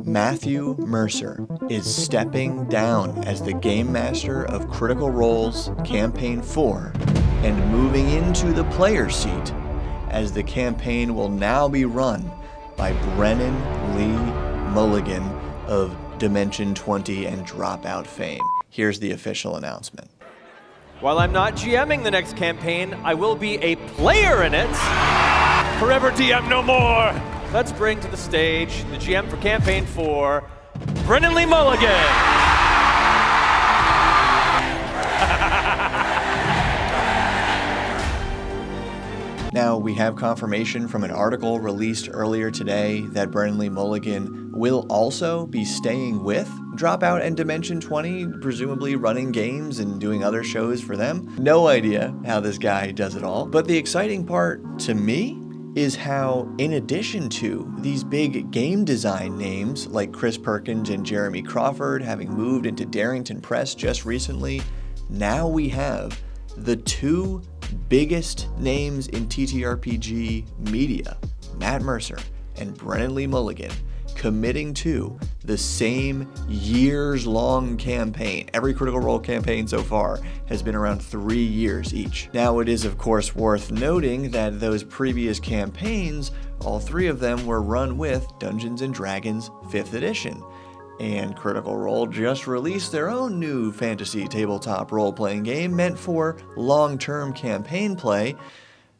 Matthew Mercer is stepping down as the Game Master of Critical Role's Campaign 4 and moving into the player seat, as the campaign will now be run by Brennan Mulligan of Dimension 20 and Dropout fame. Here's the official announcement. While I'm not GMing the next campaign, I will be a player in it. Forever DM no more. Let's bring to the stage the GM for Campaign 4, Brennan Mulligan. Now, we have confirmation from an article released earlier today that Brennan Mulligan will also be staying with Dropout and Dimension 20, presumably running games and doing other shows for them. No idea how this guy does it all. But the exciting part to me is how, in addition to these big game design names like Chris Perkins and Jeremy Crawford having moved into Darrington Press just recently, now we have the two biggest names in TTRPG media, Matt Mercer and Brennan Mulligan, committing to the same years-long campaign. Every Critical Role campaign so far has been around 3 years each. Now, it is of course worth noting that those previous campaigns, all three of them were run with Dungeons & Dragons 5th edition. And Critical Role just released their own new fantasy tabletop role-playing game meant for long-term campaign play.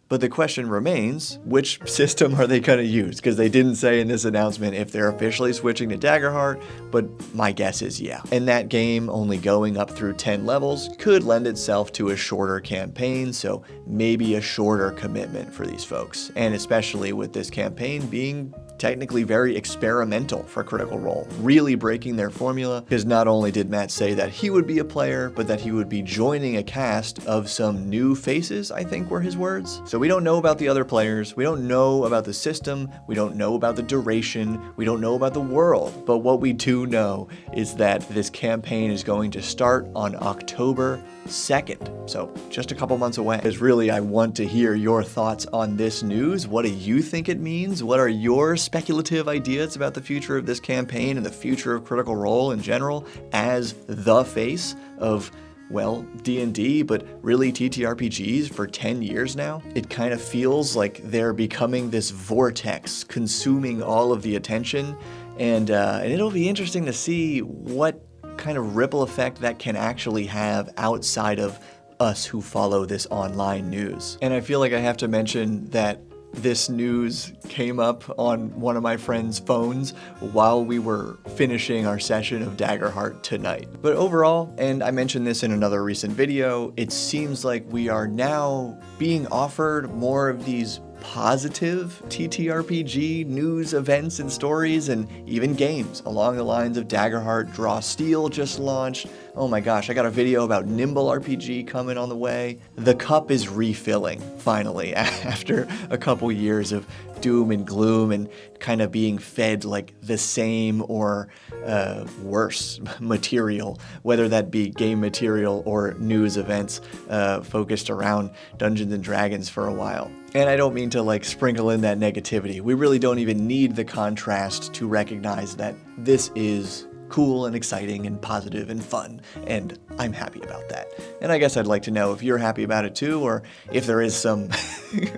But the question remains, which system are they going to use? Because they didn't say in this announcement if they're officially switching to Daggerheart, but my guess is yeah. And that game, only going up through 10 levels, could lend itself to a shorter campaign, so maybe a shorter commitment for these folks. And especially with this campaign being technically very experimental for Critical Role, really breaking their formula, because not only did Matt say that he would be a player, but that he would be joining a cast of some new faces, I think were his words. So we don't know about the other players, we don't know about the system, we don't know about the duration, we don't know about the world, but what we do know is that this campaign is going to start on October 2nd, so just a couple months away. Because really, I want to hear your thoughts on this news. What do you think it means? What are your speculative ideas about the future of this campaign and the future of Critical Role in general as the face of, well, D&D, but really TTRPGs for 10 years now? It kind of feels like they're becoming this vortex, consuming all of the attention, and it'll be interesting to see what kind of ripple effect that can actually have outside of us who follow this online news. And I feel like I have to mention that this news came up on one of my friend's phones while we were finishing our session of Daggerheart tonight. But overall, and I mentioned this in another recent video, it seems like we are now being offered more of these positive TTRPG news, events, and stories, and even games along the lines of Daggerheart. Draw Steel just launched. Oh my gosh, I got a video about Nimble RPG coming on the way. The cup is refilling, finally, after a couple years of doom and gloom and kind of being fed like the same or worse material, whether that be game material or news events focused around Dungeons & Dragons for a while. And I don't mean to like sprinkle in that negativity. We really don't even need the contrast to recognize that this is cool and exciting and positive and fun, and I'm happy about that. And I guess I'd like to know if you're happy about it too, or if there is some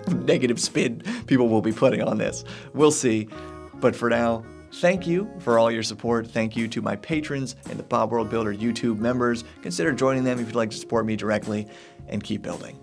negative spin people will be putting on this. We'll see. But for now, thank you for all your support. Thank you to my patrons and the Bob World Builder YouTube members. Consider joining them if you'd like to support me directly, and keep building.